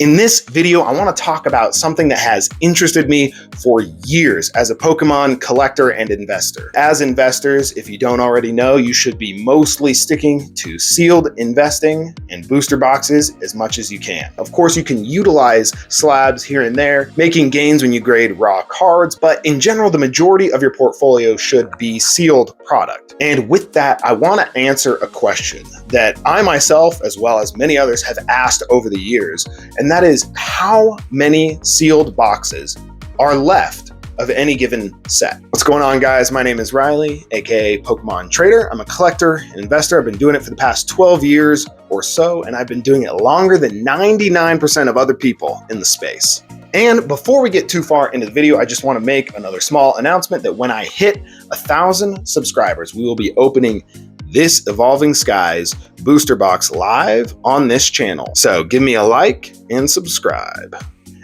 In this video, I want to talk about something that has interested me for years as a Pokemon collector and investor. As investors, if you don't already know, you should be mostly sticking to sealed investing and booster boxes as much as you can. Of course, you can utilize slabs here and there, making gains when you grade raw cards, but in general, the majority of your portfolio should be sealed product. And with that, I want to answer a question that I myself, as well as many others, have asked over the years, and that is, how many sealed boxes are left of any given set? What's going on, guys? My name is Riley, aka Pokemon Trader. I'm a collector and investor. I've been doing it for the past 12 years or so, and I've been doing it longer than 99% of other people in the space. And before we get too far into the video, I just want to make another small announcement that when I hit 1,000 subscribers, we will be opening this Evolving Skies booster box live on this channel. So give me a like and subscribe.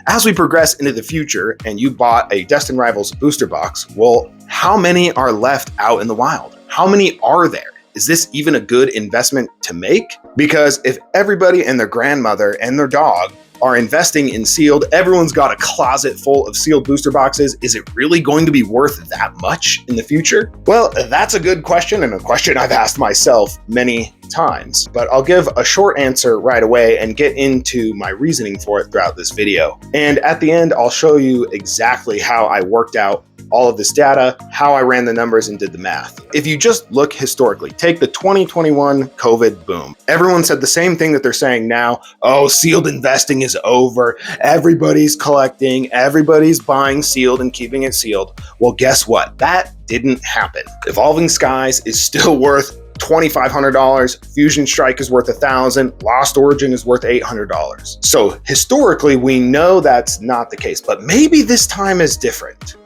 As we progress into the future and you bought a Destined Rivals booster box, well, how many are left out in the wild? How many are there? Is this even a good investment to make? Because if everybody and their grandmother and their dog are investing in sealed, everyone's got a closet full of sealed booster boxes, is it really going to be worth that much in the future? Well, that's a good question, and a question I've asked myself many times, but I'll give a short answer right away and get into my reasoning for it throughout this video. And at the end, I'll show you exactly how I worked out all of this data, how I ran the numbers and did the math. If you just look historically, take the 2021 COVID boom. Everyone said the same thing that they're saying now. Oh, sealed investing is over. Everybody's collecting, everybody's buying sealed and keeping it sealed. Well, guess what? That didn't happen. Evolving Skies is still worth $2,500. Fusion Strike is worth $1,000. Lost Origin is worth $800. So historically, we know that's not the case, but maybe this time is different.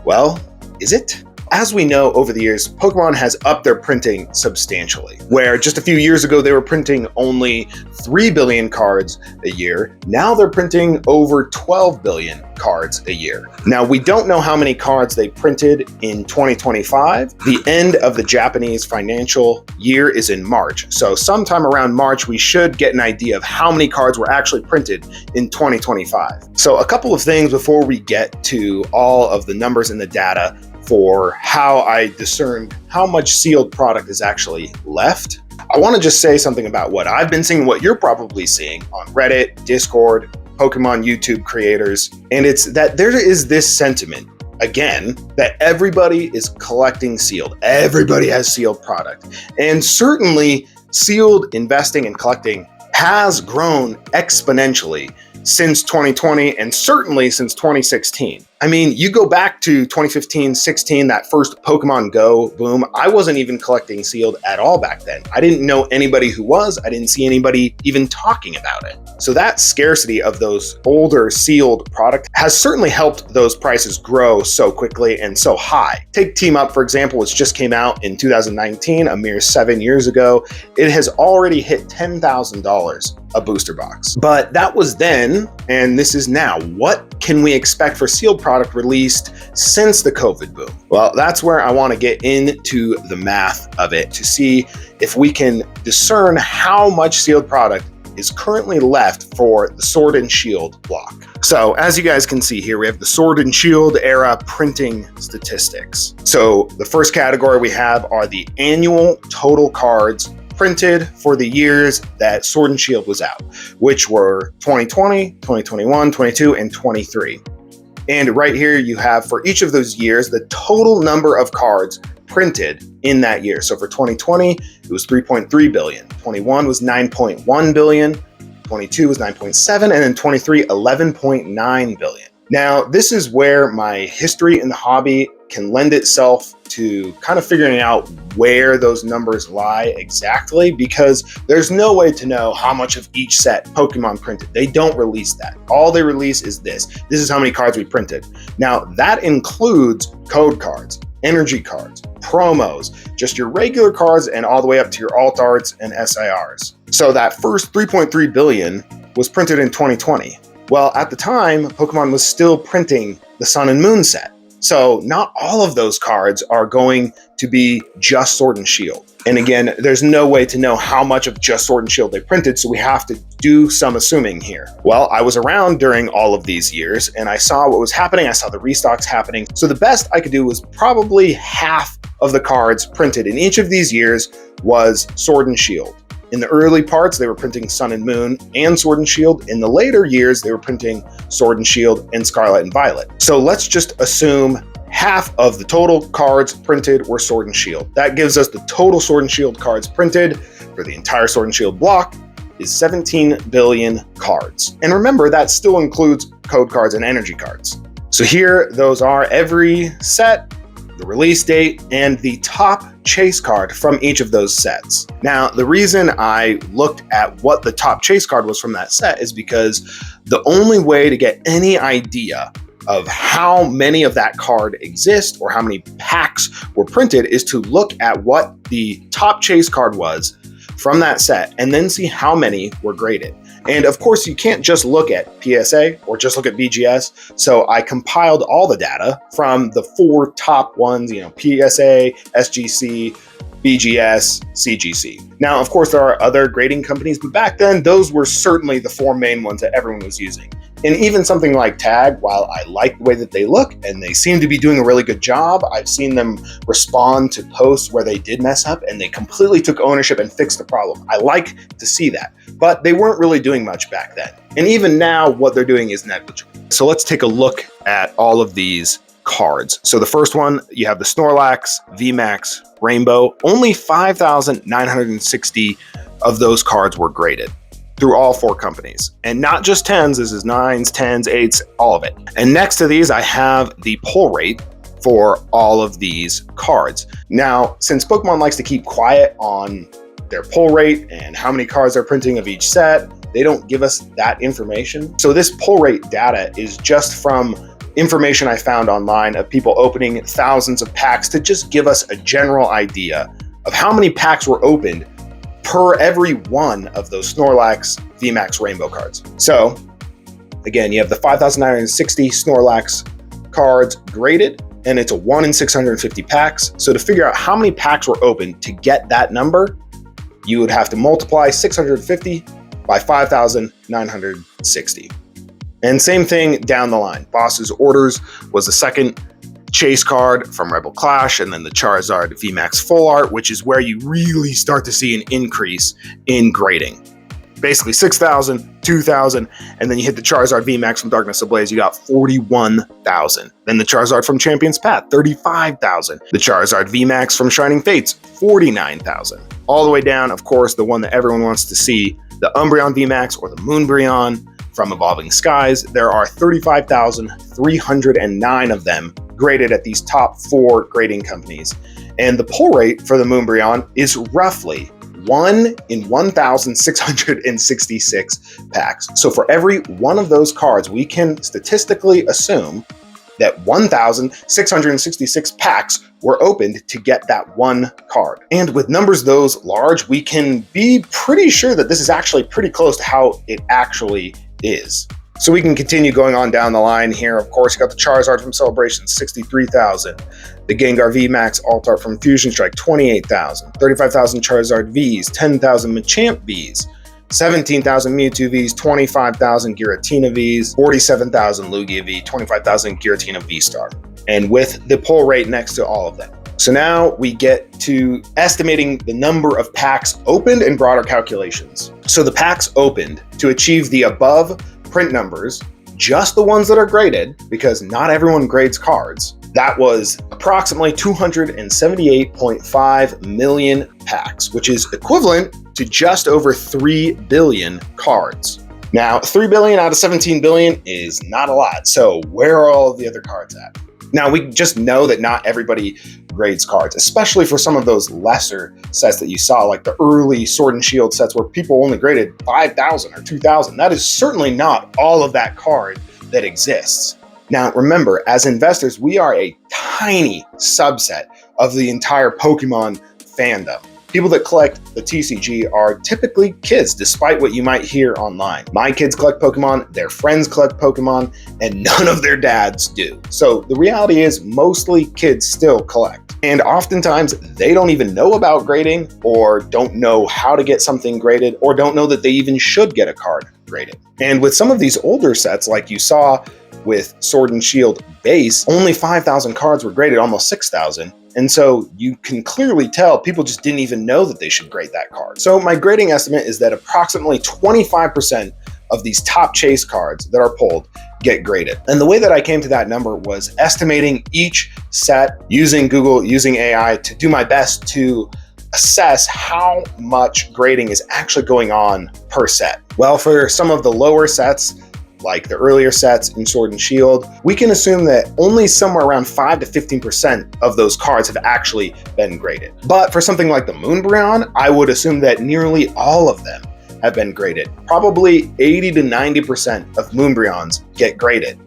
Well, is it? As we know, over the years, Pokemon has upped their printing substantially. Where just a few years ago, they were printing only 3 billion cards a year. Now they're printing over 12 billion cards a year. Now, we don't know how many cards they printed in 2025. The end of the Japanese financial year is in March. So sometime around March, we should get an idea of how many cards were actually printed in 2025. So a couple of things before we get to all of the numbers and the data for how I discerned how much sealed product is actually left. I want to just say something about what I've been seeing, what you're probably seeing on Reddit, Discord, Pokemon YouTube creators, and it's that there is this sentiment, again, that everybody is collecting sealed. Everybody has sealed product. And certainly sealed investing and collecting has grown exponentially since 2020 and certainly since 2016. I mean, you go back to 2015, 16, that first Pokemon Go boom. I wasn't even collecting sealed at all back then. I didn't know anybody who was. I didn't see anybody even talking about it. So that scarcity of those older sealed product has certainly helped those prices grow so quickly and so high. Take Team Up, for example, which just came out in 2019, a mere 7 years ago. It has already hit $10,000 a booster box. But that was then, and this is now. What can we expect for sealed product released since the COVID boom? Well, that's where I want to get into the math of it to see if we can discern how much sealed product is currently left for the Sword and Shield block. So as you guys can see here, we have the Sword and Shield era printing statistics. So the first category we have are the annual total cards printed for the years that Sword and Shield was out, which were 2020, 2021, 22, and 23. And right here you have, for each of those years, the total number of cards printed in that year. So for 2020, it was 3.3 billion. 21 was 9.1 billion. 22 was 9.7, and then 23, 11.9 billion. Now, this is where my history in the hobby can lend itself to kind of figuring out where those numbers lie exactly, because there's no way to know how much of each set Pokemon printed. They don't release that. All they release is this. This is how many cards we printed. Now, that includes code cards, energy cards, promos, just your regular cards, and all the way up to your alt arts and SIRs. So that first 3.3 billion was printed in 2020. Well, at the time, Pokemon was still printing the Sun and Moon set. So not all of those cards are going to be just Sword and Shield. And again, there's no way to know how much of just Sword and Shield they printed, so we have to do some assuming here. Well, I was around during all of these years and I saw what was happening. I saw the restocks happening. So the best I could do was probably half of the cards printed in each of these years was Sword and Shield. In the early parts, they were printing Sun and Moon and Sword and Shield. In the later years, they were printing Sword and Shield and Scarlet and Violet. So let's just assume half of the total cards printed were Sword and Shield. That gives us the total Sword and Shield cards printed for the entire Sword and Shield block is 17 billion cards. And remember, that still includes code cards and energy cards. So here, those are every set, the release date, and the top chase card from each of those sets. Now, the reason I looked at what the top chase card was from that set is because the only way to get any idea of how many of that card exist or how many packs were printed is to look at what the top chase card was from that set and then see how many were graded. And of course, you can't just look at PSA or just look at BGS. So I compiled all the data from the 4 top ones, PSA, SGC, BGS, CGC. Now, of course, there are other grading companies, but back then, those were certainly the 4 main ones that everyone was using. And even something like Tag, while I like the way that they look and they seem to be doing a really good job, I've seen them respond to posts where they did mess up and they completely took ownership and fixed the problem. I like to see that, but they weren't really doing much back then. And even now, what they're doing is negligible. So let's take a look at all of these cards. So the first one, you have the Snorlax, VMAX, Rainbow. Only 5,960 of those cards were graded through all 4 companies. And not just 10s, this is 9s, 10s, 8s, all of it. And next to these, I have the pull rate for all of these cards. Now, since Pokemon likes to keep quiet on their pull rate and how many cards they're printing of each set, they don't give us that information. So this pull rate data is just from information I found online of people opening thousands of packs to just give us a general idea of how many packs were opened per every one of those Snorlax VMAX Rainbow cards. So again, you have the 5,960 Snorlax cards graded, and it's a 1 in 650 packs. So to figure out how many packs were opened to get that number, you would have to multiply 650 by 5,960. And same thing down the line. Boss's Orders was the second chase card from Rebel Clash, and then the Charizard VMAX Full Art, which is where you really start to see an increase in grading. Basically 6,000, 2,000, and then you hit the Charizard VMAX from Darkness Ablaze, you got 41,000. Then the Charizard from Champion's Path, 35,000. The Charizard VMAX from Shining Fates, 49,000. All the way down, of course, the one that everyone wants to see, the Umbreon VMAX or the Moonbreon from Evolving Skies. There are 35,309 of them graded at these top 4 grading companies. And the pull rate for the Moonbreon is roughly 1 in 1,666 packs. So for every one of those cards, we can statistically assume that 1,666 packs were opened to get that one card. And with numbers those large, we can be pretty sure that this is actually pretty close to how it actually is. So we can continue going on down the line here. Of course, you got the Charizard from Celebration, 63,000. The Gengar VMAX Alt-Art from Fusion Strike, 28,000. 35,000 Charizard Vs, 10,000 Machamp Vs, 17,000 Mewtwo Vs, 25,000 Giratina Vs, 47,000 Lugia V, 25,000 Giratina V-Star. And with the pull rate next to all of them. So now we get to estimating the number of packs opened and broader calculations. So the packs opened to achieve the above print numbers, just the ones that are graded, because not everyone grades cards, that was approximately 278.5 million packs, which is equivalent to just over 3 billion cards. Now, 3 billion out of 17 billion is not a lot, so where are all of the other cards at? Now, we just know that not everybody grades cards, especially for some of those lesser sets that you saw, like the early Sword and Shield sets where people only graded 5,000 or 2,000. That is certainly not all of that card that exists. Now, remember, as investors, we are a tiny subset of the entire Pokemon fandom. People that collect the TCG are typically kids, despite what you might hear online. My kids collect Pokemon, their friends collect Pokemon, and none of their dads do. So the reality is mostly kids still collect. And oftentimes they don't even know about grading, or don't know how to get something graded, or don't know that they even should get a card graded. And with some of these older sets, like you saw with Sword and Shield base, only 5,000 cards were graded, almost 6,000. And so you can clearly tell people just didn't even know that they should grade that card. So my grading estimate is that approximately 25% of these top chase cards that are pulled get graded. And the way that I came to that number was estimating each set using Google, using AI to do my best to assess how much grading is actually going on per set. Well, for some of the lower sets, like the earlier sets in Sword and Shield, we can assume that only somewhere around 5 to 15% of those cards have actually been graded. But for something like the Moonbryon, I would assume that nearly all of them have been graded. Probably 80 to 90% of Moonbryons get graded.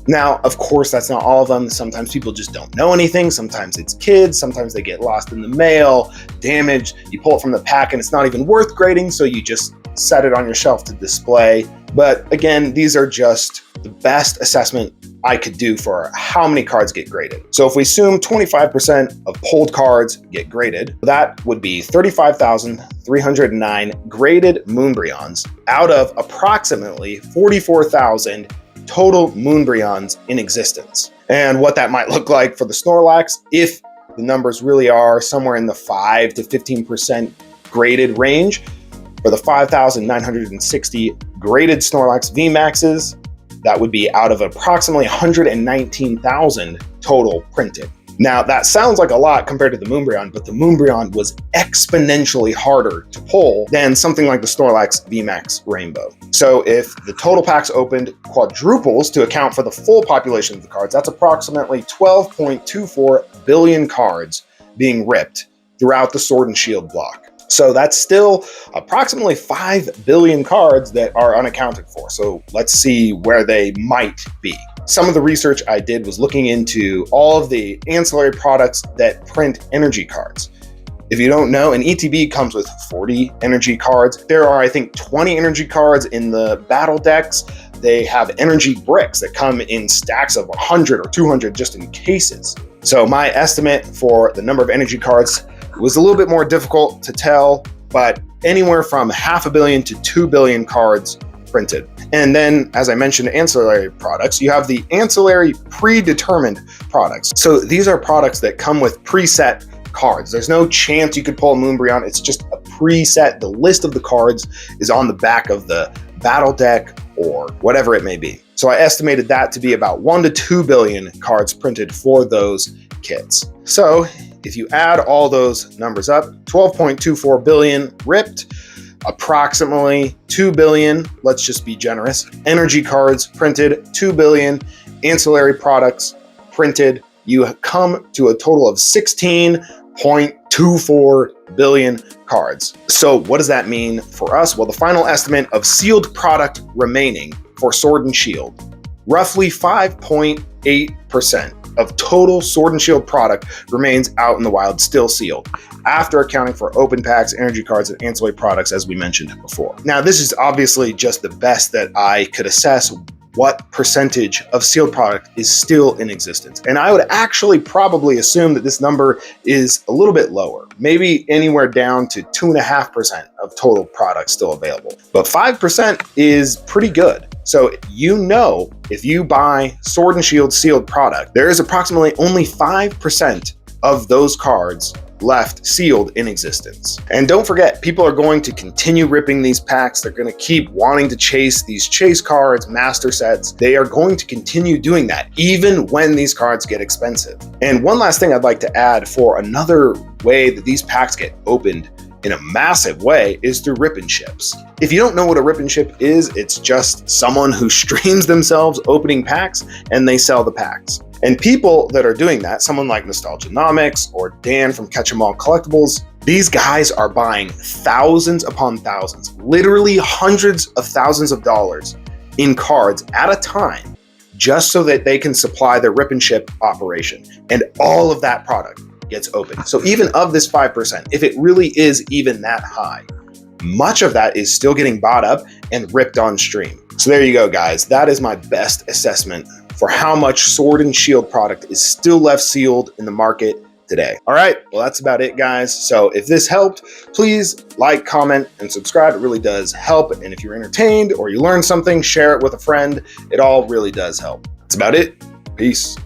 Now, of course, that's not all of them. Sometimes people just don't know anything. Sometimes it's kids. Sometimes they get lost in the mail, damaged. You pull it from the pack and it's not even worth grading, so you just set it on your shelf to display. But again, these are just the best assessment I could do for how many cards get graded. So if we assume 25% of pulled cards get graded, that would be 35,309 graded Moonbryons out of approximately 44,000 total Moonbryons in existence. And what that might look like for the Snorlax, if the numbers really are somewhere in the 5 to 15% graded range, for the 5,960 graded Snorlax VMAXs, that would be out of approximately 119,000 total printed. Now, that sounds like a lot compared to the Moonbryon, but the Moonbryon was exponentially harder to pull than something like the Snorlax VMAX Rainbow. So if the total packs opened quadruples to account for the full population of the cards, that's approximately 12.24 billion cards being ripped throughout the Sword and Shield block. So that's still approximately 5 billion cards that are unaccounted for. So let's see where they might be. Some of the research I did was looking into all of the ancillary products that print energy cards. If you don't know, an ETB comes with 40 energy cards. There are, I think, 20 energy cards in the battle decks. They have energy bricks that come in stacks of 100 or 200 just in cases. So my estimate for the number of energy cards was a little bit more difficult to tell, but anywhere from 500 million to 2 billion cards printed. And then, as I mentioned, ancillary products, you have the ancillary predetermined products. So these are products that come with preset cards. There's no chance you could pull a Moonbryon. It's just a preset. The list of the cards is on the back of the battle deck or whatever it may be. So I estimated that to be about 1 to 2 billion cards printed for those kits. So if you add all those numbers up, 12.24 billion ripped, approximately 2 billion, let's just be generous, energy cards printed, 2 billion ancillary products printed, you come to a total of 16.24 billion cards. So what does that mean for us? Well, the final estimate of sealed product remaining for Sword and Shield, roughly 5.8% of total Sword and Shield product remains out in the wild, still sealed, after accounting for open packs, energy cards, and ancillary products, as we mentioned before. Now, this is obviously just the best that I could assess what percentage of sealed product is still in existence. And I would actually probably assume that this number is a little bit lower, maybe anywhere down to 2.5% of total product still available. But 5% is pretty good. So you know, if you buy Sword and Shield sealed product, there is approximately only 5% of those cards left sealed in existence. And don't forget, people are going to continue ripping these packs. They're going to keep wanting to chase these chase cards, master sets. They are going to continue doing that, even when these cards get expensive. And one last thing I'd like to add for another way that these packs get opened in a massive way is through rip and ships. If you don't know what a rip and ship is, it's just someone who streams themselves opening packs and they sell the packs. And people that are doing that, someone like Nostalgianomics or Dan from Catch 'em All Collectibles, these guys are buying thousands upon thousands, literally hundreds of thousands of dollars in cards at a time, just so that they can supply their rip and ship operation. And all of that product gets opened. So even of this 5%, if it really is even that high, much of that is still getting bought up and ripped on stream. So there you go, guys. That is my best assessment for how much Sword and Shield product is still left sealed in the market today. All right, well, that's about it, guys. So if this helped, please like, comment, and subscribe. It really does help. And if you're entertained or you learned something, share it with a friend. It all really does help. That's about it. Peace.